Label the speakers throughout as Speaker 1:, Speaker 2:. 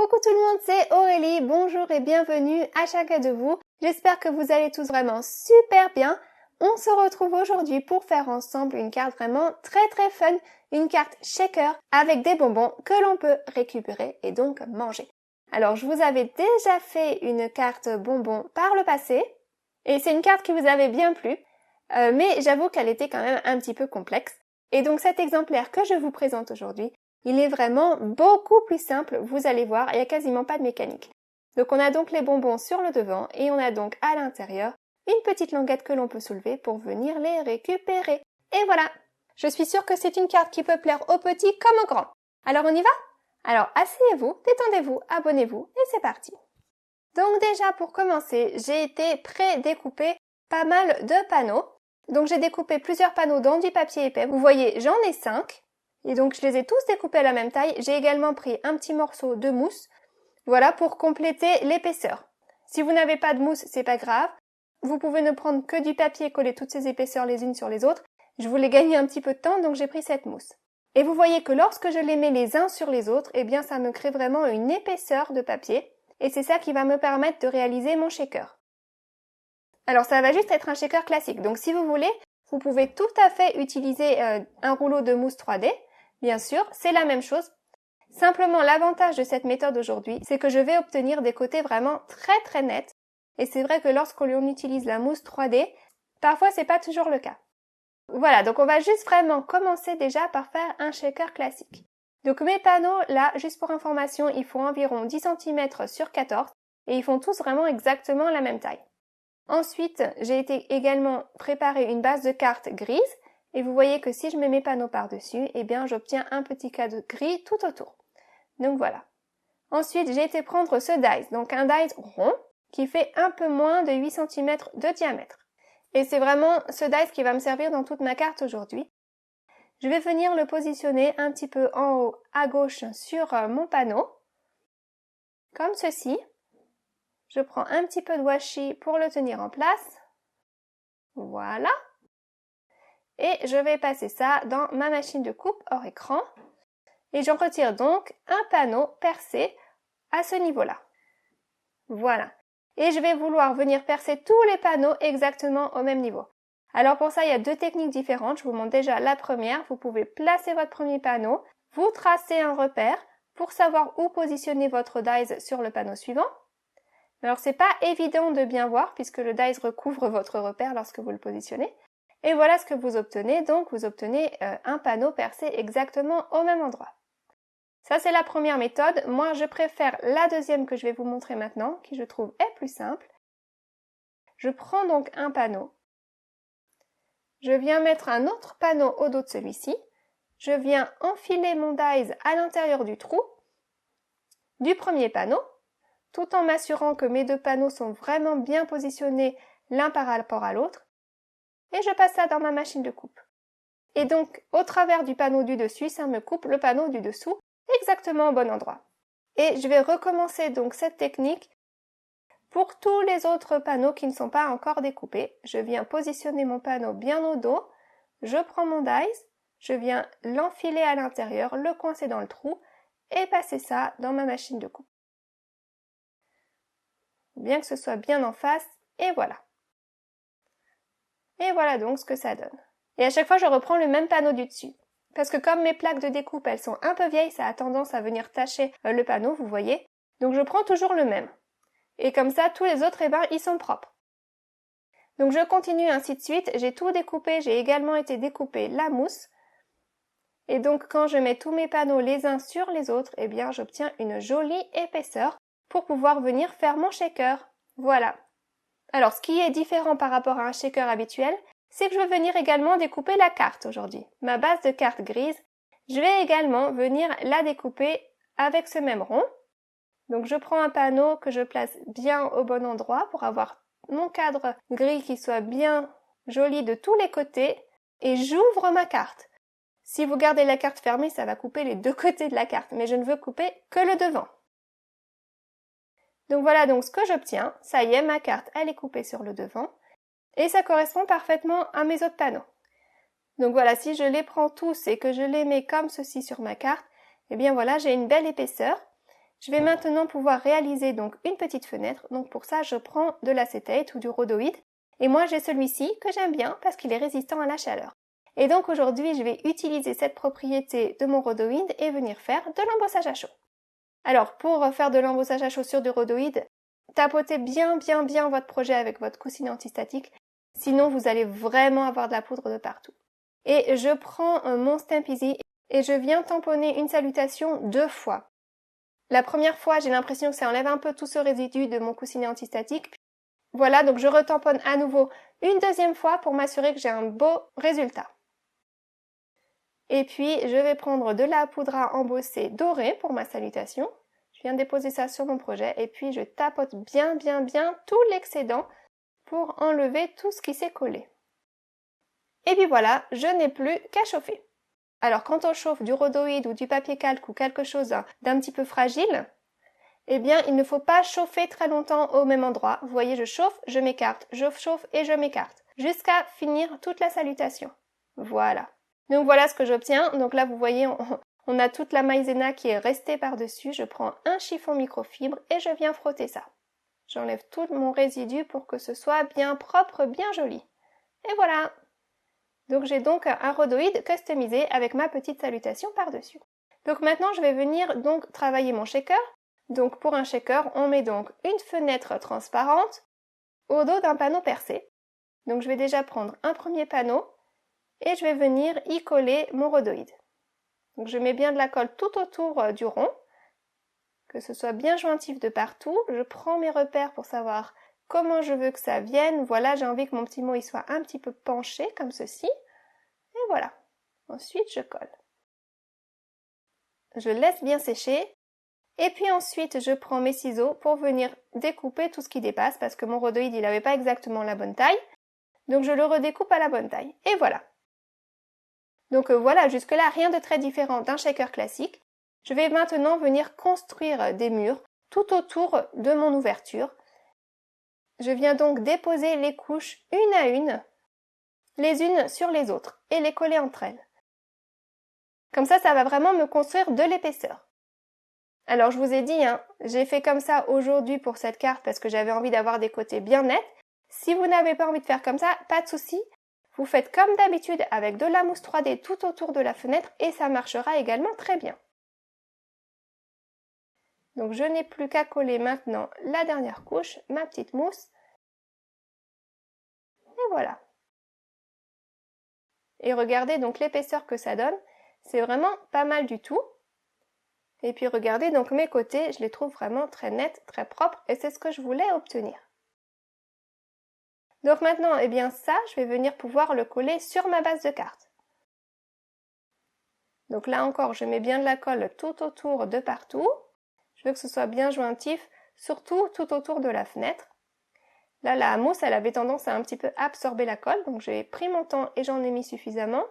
Speaker 1: Coucou tout le monde, c'est Aurélie, bonjour et bienvenue à chacun de vous. J'espère que vous allez tous vraiment super bien. On se retrouve aujourd'hui pour faire ensemble une carte vraiment très fun, une carte shaker avec des bonbons que l'on peut récupérer et donc manger. Alors je vous avais déjà fait une carte bonbons par le passé et c'est une carte qui vous avait bien plu, mais j'avoue qu'elle était quand même un petit peu complexe. Et donc cet exemplaire que je vous présente aujourd'hui, il est vraiment beaucoup plus simple, vous allez voir, il n'y a quasiment pas de mécanique. Donc on a donc les bonbons sur le devant et on a donc à l'intérieur une petite languette que l'on peut soulever pour venir les récupérer. Et voilà! Je suis sûre que c'est une carte qui peut plaire aux petits comme aux grands. Alors on y va? Alors asseyez-vous, détendez-vous, abonnez-vous et c'est parti! Donc déjà pour commencer, j'ai été pré-découper pas mal de panneaux. Donc j'ai découpé plusieurs panneaux dans du papier épais. Vous voyez, j'en ai 5. Et donc je les ai tous découpés à la même taille. J'ai également pris un petit morceau de mousse. Voilà, pour compléter l'épaisseur. Si vous n'avez pas de mousse, c'est pas grave. Vous pouvez ne prendre que du papier et coller toutes ces épaisseurs les unes sur les autres. Je voulais gagner un petit peu de temps, donc j'ai pris cette mousse. Et vous voyez que lorsque je les mets les uns sur les autres, eh bien ça me crée vraiment une épaisseur de papier. Et c'est ça qui va me permettre de réaliser mon shaker. Alors ça va juste être un shaker classique. Donc si vous voulez, vous pouvez tout à fait utiliser un rouleau de mousse 3D. Bien sûr, c'est la même chose. Simplement, l'avantage de cette méthode aujourd'hui, c'est que je vais obtenir des côtés vraiment très nets. Et c'est vrai que lorsqu'on utilise la mousse 3D, parfois c'est pas toujours le cas. Voilà, donc on va juste vraiment commencer déjà par faire un shaker classique. Donc mes panneaux, là, juste pour information, ils font environ 10 cm sur 14 et ils font tous vraiment exactement la même taille. Ensuite, j'ai également préparé une base de carte grise. Et vous voyez que si je mets mes panneaux par-dessus, eh bien j'obtiens un petit cadre gris tout autour. Donc voilà. Ensuite, j'ai été prendre ce dice, donc un dice rond qui fait un peu moins de 8 cm de diamètre. Et c'est vraiment ce dice qui va me servir dans toute ma carte aujourd'hui. Je vais venir le positionner un petit peu en haut à gauche sur mon panneau, comme ceci. Je prends un petit peu de washi pour le tenir en place. Voilà. Et je vais passer ça dans ma machine de coupe hors écran. Et j'en retire donc un panneau percé à ce niveau-là. Voilà. Et je vais vouloir venir percer tous les panneaux exactement au même niveau. Alors pour ça, il y a deux techniques différentes. Je vous montre déjà la première. Vous pouvez placer votre premier panneau, vous tracez un repère pour savoir où positionner votre dice sur le panneau suivant. Alors c'est pas évident de bien voir puisque le dice recouvre votre repère lorsque vous le positionnez. Et voilà ce que vous obtenez, donc vous obtenez un panneau percé exactement au même endroit. Ça c'est la première méthode, moi je préfère la deuxième que je vais vous montrer maintenant, qui je trouve est plus simple. Je prends donc un panneau, je viens mettre un autre panneau au dos de celui-ci, je viens enfiler mon dice à l'intérieur du trou du premier panneau, tout en m'assurant que mes deux panneaux sont vraiment bien positionnés l'un par rapport à l'autre. Et je passe ça dans ma machine de coupe. Et donc, au travers du panneau du dessus, ça me coupe le panneau du dessous exactement au bon endroit. Et je vais recommencer donc cette technique pour tous les autres panneaux qui ne sont pas encore découpés. Je viens positionner mon panneau bien au dos, je prends mon dice, je viens l'enfiler à l'intérieur, le coincer dans le trou et passer ça dans ma machine de coupe. Bien que ce soit bien en face, et voilà. Et voilà donc ce que ça donne. Et à chaque fois, je reprends le même panneau du dessus. Parce que comme mes plaques de découpe, elles sont un peu vieilles, ça a tendance à venir tacher le panneau, vous voyez. Donc je prends toujours le même. Et comme ça, tous les autres, ils sont propres. Donc je continue ainsi de suite. J'ai tout découpé, j'ai également été découper la mousse. Et donc quand je mets tous mes panneaux les uns sur les autres, eh bien j'obtiens une jolie épaisseur pour pouvoir venir faire mon shaker. Voilà. Alors, ce qui est différent par rapport à un shaker habituel, c'est que je vais venir également découper la carte aujourd'hui. Ma base de carte grise, je vais également venir la découper avec ce même rond. Donc, je prends un panneau que je place bien au bon endroit pour avoir mon cadre gris qui soit bien joli de tous les côtés et j'ouvre ma carte. Si vous gardez la carte fermée, ça va couper les deux côtés de la carte, mais je ne veux couper que le devant. Donc voilà donc ce que j'obtiens, ça y est, ma carte elle est coupée sur le devant et ça correspond parfaitement à mes autres panneaux. Donc voilà, si je les prends tous et que je les mets comme ceci sur ma carte, eh bien voilà, j'ai une belle épaisseur. Je vais maintenant pouvoir réaliser donc une petite fenêtre. Donc pour ça, je prends de l'acétate ou du rhodoïde. Et moi, j'ai celui-ci que j'aime bien parce qu'il est résistant à la chaleur. Et donc aujourd'hui, je vais utiliser cette propriété de mon rhodoïde et venir faire de l'embossage à chaud. Alors pour faire de l'embossage à chaud sur du rhodoïde, tapotez bien votre projet avec votre coussinet antistatique. Sinon, vous allez vraiment avoir de la poudre de partout. Et je prends mon Stamp Easy et je viens tamponner une salutation 2 fois. La première fois, j'ai l'impression que ça enlève un peu tout ce résidu de mon coussinet antistatique. Voilà, donc je retamponne à nouveau une deuxième fois pour m'assurer que j'ai un beau résultat. Et puis, je vais prendre de la poudre à embosser dorée pour ma salutation. Je viens déposer ça sur mon projet et puis je tapote bien tout l'excédent pour enlever tout ce qui s'est collé. Et puis voilà, je n'ai plus qu'à chauffer. Alors quand on chauffe du rhodoïde ou du papier calque ou quelque chose d'un petit peu fragile, eh bien il ne faut pas chauffer très longtemps au même endroit. Vous voyez, je chauffe, je m'écarte, je chauffe et je m'écarte, jusqu'à finir toute la salutation. Voilà. Donc voilà ce que j'obtiens. Donc là vous voyez, on a toute la maïzena qui est restée par-dessus. Je prends un chiffon microfibre et je viens frotter ça. J'enlève tout mon résidu pour que ce soit bien propre, bien joli. Et voilà. Donc j'ai donc un rhodoïde customisé avec ma petite salutation par-dessus. Donc maintenant je vais venir donc travailler mon shaker. Donc pour un shaker, on met donc une fenêtre transparente au dos d'un panneau percé. Donc je vais déjà prendre un premier panneau et je vais venir y coller mon rhodoïde. Donc je mets bien de la colle tout autour du rond, que ce soit bien jointif de partout. Je prends mes repères pour savoir comment je veux que ça vienne. Voilà, j'ai envie que mon petit mot il soit un petit peu penché comme ceci. Et voilà. Ensuite, je colle. Je laisse bien sécher. Et puis ensuite, je prends mes ciseaux pour venir découper tout ce qui dépasse parce que mon rhodoïde, il n'avait pas exactement la bonne taille. Donc je le redécoupe à la bonne taille. Et voilà. Donc voilà, jusque-là, rien de très différent d'un shaker classique. Je vais maintenant venir construire des murs tout autour de mon ouverture. Je viens donc déposer les couches une à une, les unes sur les autres, et les coller entre elles. Comme ça va vraiment me construire de l'épaisseur. Alors je vous ai dit, j'ai fait comme ça aujourd'hui pour cette carte parce que j'avais envie d'avoir des côtés bien nets. Si vous n'avez pas envie de faire comme ça, pas de souci. Vous faites comme d'habitude avec de la mousse 3D tout autour de la fenêtre et ça marchera également très bien. Donc je n'ai plus qu'à coller maintenant la dernière couche, ma petite mousse. Et voilà. Et regardez donc l'épaisseur que ça donne. C'est vraiment pas mal du tout. Et puis regardez donc mes côtés, je les trouve vraiment très nets, très propres et c'est ce que je voulais obtenir. Donc maintenant, eh bien ça, je vais venir pouvoir le coller sur ma base de carte. Donc là encore, je mets bien de la colle tout autour de partout. Je veux que ce soit bien jointif, surtout tout autour de la fenêtre. Là, la mousse, elle avait tendance à un petit peu absorber la colle, donc j'ai pris mon temps et j'en ai mis suffisamment.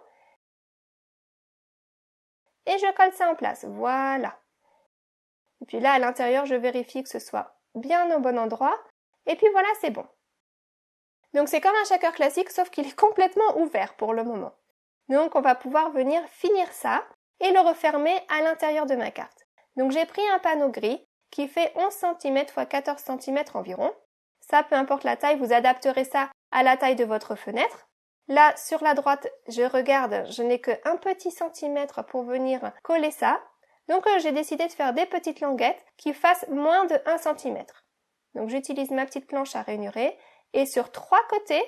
Speaker 1: Et je colle ça en place, voilà. Et puis là, à l'intérieur, je vérifie que ce soit bien au bon endroit. Et puis voilà, c'est bon. Donc c'est comme un shaker classique, sauf qu'il est complètement ouvert pour le moment. Donc on va pouvoir venir finir ça et le refermer à l'intérieur de ma carte. Donc j'ai pris un panneau gris qui fait 11 cm x 14 cm environ. Ça, peu importe la taille, vous adapterez ça à la taille de votre fenêtre. Là, sur la droite, je regarde, je n'ai qu'un petit centimètre pour venir coller ça. Donc j'ai décidé de faire des petites languettes qui fassent moins de 1 cm. Donc j'utilise ma petite planche à ranurer et sur 3 côtés,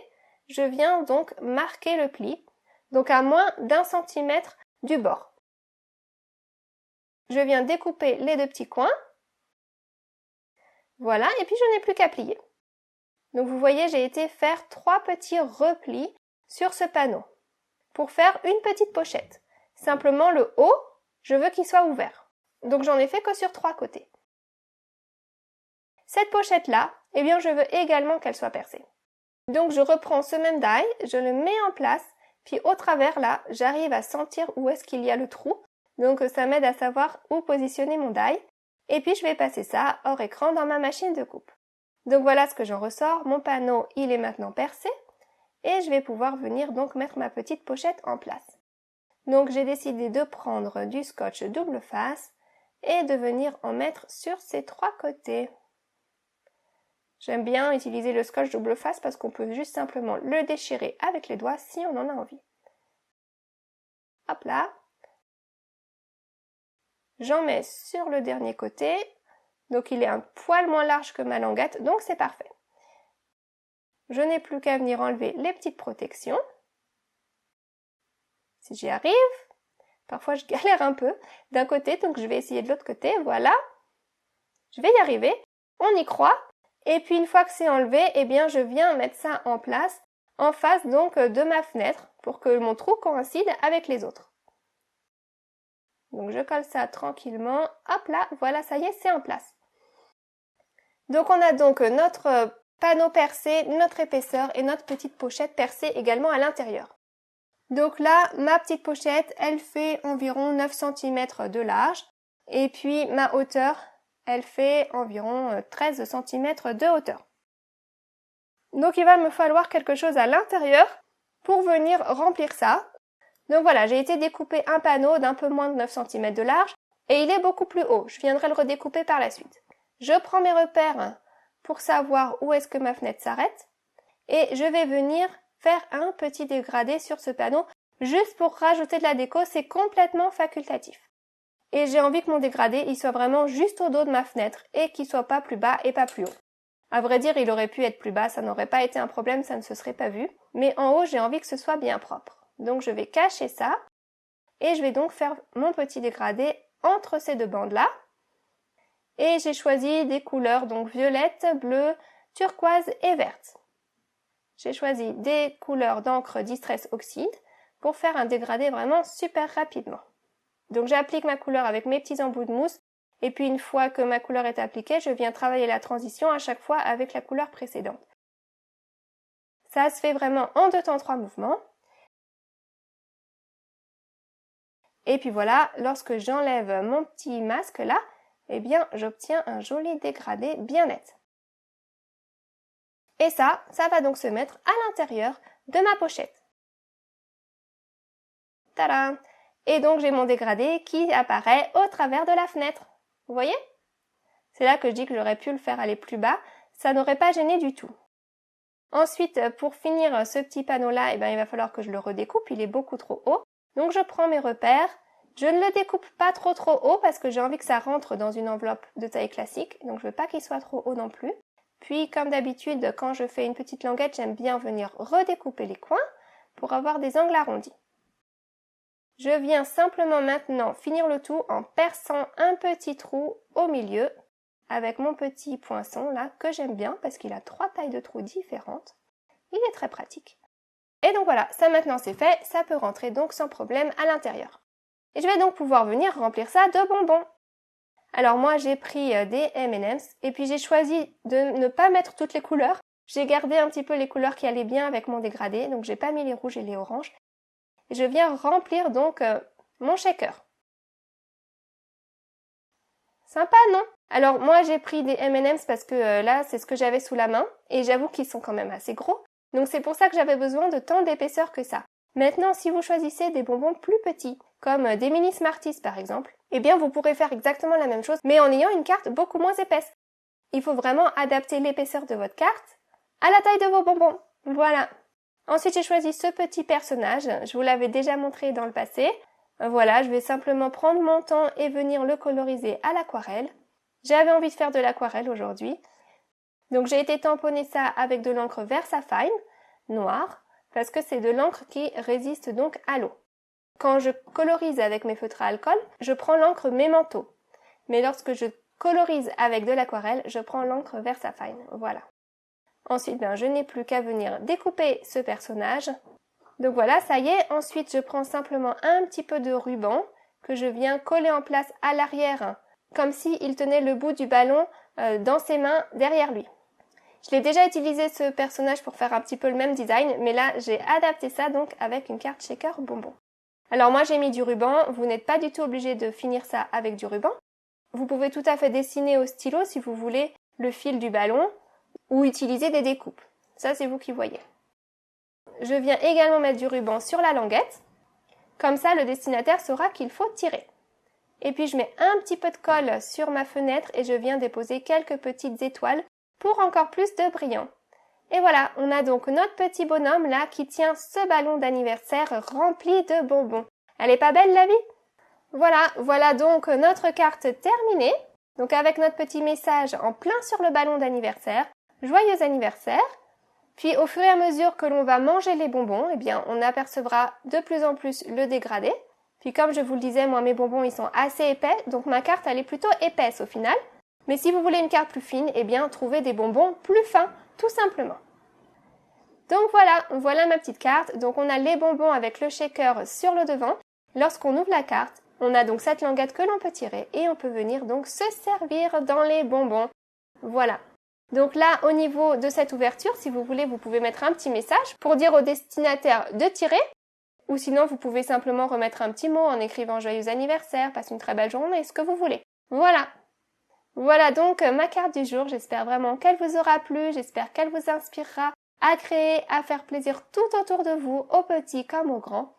Speaker 1: je viens donc marquer le pli, donc à moins d'1 centimètre du bord. Je viens découper les 2 petits coins. Voilà, et puis je n'ai plus qu'à plier. Donc vous voyez, j'ai été faire 3 petits replis sur ce panneau pour faire une petite pochette. Simplement le haut, je veux qu'il soit ouvert. Donc j'en ai fait que sur 3 côtés. Cette pochette-là, eh bien je veux également qu'elle soit percée. Donc je reprends ce même die, je le mets en place, puis au travers là, j'arrive à sentir où est-ce qu'il y a le trou. Donc ça m'aide à savoir où positionner mon die. Et puis je vais passer ça hors écran dans ma machine de coupe. Donc voilà ce que j'en ressors. Mon panneau, il est maintenant percé. Et je vais pouvoir venir donc mettre ma petite pochette en place. Donc j'ai décidé de prendre du scotch double face et de venir en mettre sur ces 3 côtés. J'aime bien utiliser le scotch double face parce qu'on peut juste simplement le déchirer avec les doigts si on en a envie. Hop là. J'en mets sur le dernier côté. Donc il est un poil moins large que ma languette, donc c'est parfait. Je n'ai plus qu'à venir enlever les petites protections. Si j'y arrive, parfois je galère un peu d'un côté, donc je vais essayer de l'autre côté, voilà. Je vais y arriver, on y croit. Et puis une fois que c'est enlevé, eh bien je viens mettre ça en place, en face donc de ma fenêtre, pour que mon trou coïncide avec les autres. Donc je colle ça tranquillement, hop là, voilà, ça y est, c'est en place. Donc on a donc notre panneau percé, notre épaisseur et notre petite pochette percée également à l'intérieur. Donc là, ma petite pochette, elle fait environ 9 cm de large et puis ma hauteur, elle fait environ 13 cm de hauteur. Donc il va me falloir quelque chose à l'intérieur pour venir remplir ça. Donc voilà, j'ai été découper un panneau d'un peu moins de 9 cm de large et il est beaucoup plus haut. Je viendrai le redécouper par la suite. Je prends mes repères pour savoir où est-ce que ma fenêtre s'arrête et je vais venir faire un petit dégradé sur ce panneau juste pour rajouter de la déco, c'est complètement facultatif. Et j'ai envie que mon dégradé il soit vraiment juste au dos de ma fenêtre et qu'il soit pas plus bas et pas plus haut. À vrai dire, il aurait pu être plus bas, ça n'aurait pas été un problème, ça ne se serait pas vu. Mais en haut, j'ai envie que ce soit bien propre. Donc je vais cacher ça et je vais donc faire mon petit dégradé entre ces deux bandes-là. Et j'ai choisi des couleurs donc violette, bleu, turquoise et verte. J'ai choisi des couleurs d'encre Distress Oxide pour faire un dégradé vraiment super rapidement. Donc j'applique ma couleur avec mes petits embouts de mousse et puis une fois que ma couleur est appliquée, je viens travailler la transition à chaque fois avec la couleur précédente. Ça se fait vraiment en 2 temps 3 mouvements. Et puis voilà, lorsque j'enlève mon petit masque là, eh bien j'obtiens un joli dégradé bien net. Et ça va donc se mettre à l'intérieur de ma pochette. Tadam! Et donc j'ai mon dégradé qui apparaît au travers de la fenêtre. Vous voyez? C'est là que je dis que j'aurais pu le faire aller plus bas, ça n'aurait pas gêné du tout. Ensuite, pour finir ce petit panneau-là, eh bien, il va falloir que je le redécoupe, il est beaucoup trop haut. Donc je prends mes repères, je ne le découpe pas trop haut parce que j'ai envie que ça rentre dans une enveloppe de taille classique, donc je veux pas qu'il soit trop haut non plus. Puis comme d'habitude, quand je fais une petite languette, j'aime bien venir redécouper les coins pour avoir des angles arrondis. Je viens simplement maintenant finir le tout en perçant un petit trou au milieu avec mon petit poinçon là que j'aime bien parce qu'il a 3 tailles de trous différentes. Il est très pratique. Et donc voilà, ça maintenant c'est fait, ça peut rentrer donc sans problème à l'intérieur. Et je vais donc pouvoir venir remplir ça de bonbons. Alors moi j'ai pris des M&M's et puis j'ai choisi de ne pas mettre toutes les couleurs. J'ai gardé un petit peu les couleurs qui allaient bien avec mon dégradé, donc j'ai pas mis les rouges et les oranges. Et je viens remplir donc mon shaker. Sympa, non? Alors moi j'ai pris des M&M's parce que là c'est ce que j'avais sous la main et j'avoue qu'ils sont quand même assez gros. Donc c'est pour ça que j'avais besoin de tant d'épaisseur que ça. Maintenant si vous choisissez des bonbons plus petits, comme des mini Smarties par exemple, eh bien vous pourrez faire exactement la même chose mais en ayant une carte beaucoup moins épaisse. Il faut vraiment adapter l'épaisseur de votre carte à la taille de vos bonbons. Voilà. Ensuite j'ai choisi ce petit personnage, je vous l'avais déjà montré dans le passé. Voilà, je vais simplement prendre mon temps et venir le coloriser à l'aquarelle. J'avais envie de faire de l'aquarelle aujourd'hui. Donc j'ai été tamponner ça avec de l'encre VersaFine, noire, parce que c'est de l'encre qui résiste donc à l'eau. Quand je colorise avec mes feutres à alcool, je prends l'encre Memento. Mais lorsque je colorise avec de l'aquarelle, je prends l'encre VersaFine. Voilà. Ensuite, je n'ai plus qu'à venir découper ce personnage. Donc voilà, ça y est. Ensuite, je prends simplement un petit peu de ruban que je viens coller en place à l'arrière, comme s'il tenait le bout du ballon dans ses mains derrière lui. Je l'ai déjà utilisé ce personnage pour faire un petit peu le même design, mais là, j'ai adapté ça donc avec une carte shaker bonbon. Alors moi, j'ai mis du ruban. Vous n'êtes pas du tout obligé de finir ça avec du ruban. Vous pouvez tout à fait dessiner au stylo si vous voulez le fil du ballon ou utiliser des découpes. Ça, c'est vous qui voyez. Je viens également mettre du ruban sur la languette. Comme ça, le destinataire saura qu'il faut tirer. Et puis je mets un petit peu de colle sur ma fenêtre et je viens déposer quelques petites étoiles pour encore plus de brillant. Et voilà, on a donc notre petit bonhomme là qui tient ce ballon d'anniversaire rempli de bonbons. Elle est pas belle la vie? Voilà donc notre carte terminée. Donc avec notre petit message en plein sur le ballon d'anniversaire, joyeux anniversaire. Puis au fur et à mesure que l'on va manger les bonbons, eh bien on apercevra de plus en plus le dégradé. Puis comme je vous le disais, moi mes bonbons ils sont assez épais, donc ma carte elle est plutôt épaisse au final. Mais si vous voulez une carte plus fine, eh bien trouvez des bonbons plus fins, tout simplement. Donc voilà ma petite carte. Donc on a les bonbons avec le shaker sur le devant. Lorsqu'on ouvre la carte, on a donc cette languette que l'on peut tirer et on peut venir donc se servir dans les bonbons. Voilà. Donc là, au niveau de cette ouverture, si vous voulez, vous pouvez mettre un petit message pour dire au destinataire de tirer. Ou sinon, vous pouvez simplement remettre un petit mot en écrivant joyeux anniversaire, passe une très belle journée, ce que vous voulez. Voilà donc ma carte du jour. J'espère vraiment qu'elle vous aura plu. J'espère qu'elle vous inspirera à créer, à faire plaisir tout autour de vous, aux petits comme aux grands.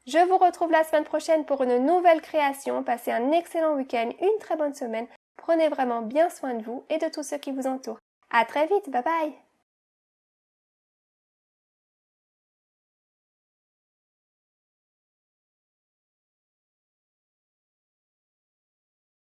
Speaker 1: Je vous retrouve la semaine prochaine pour une nouvelle création. Passez un excellent week-end, une très bonne semaine. Prenez vraiment bien soin de vous et de tous ceux qui vous entourent. À très vite, bye bye!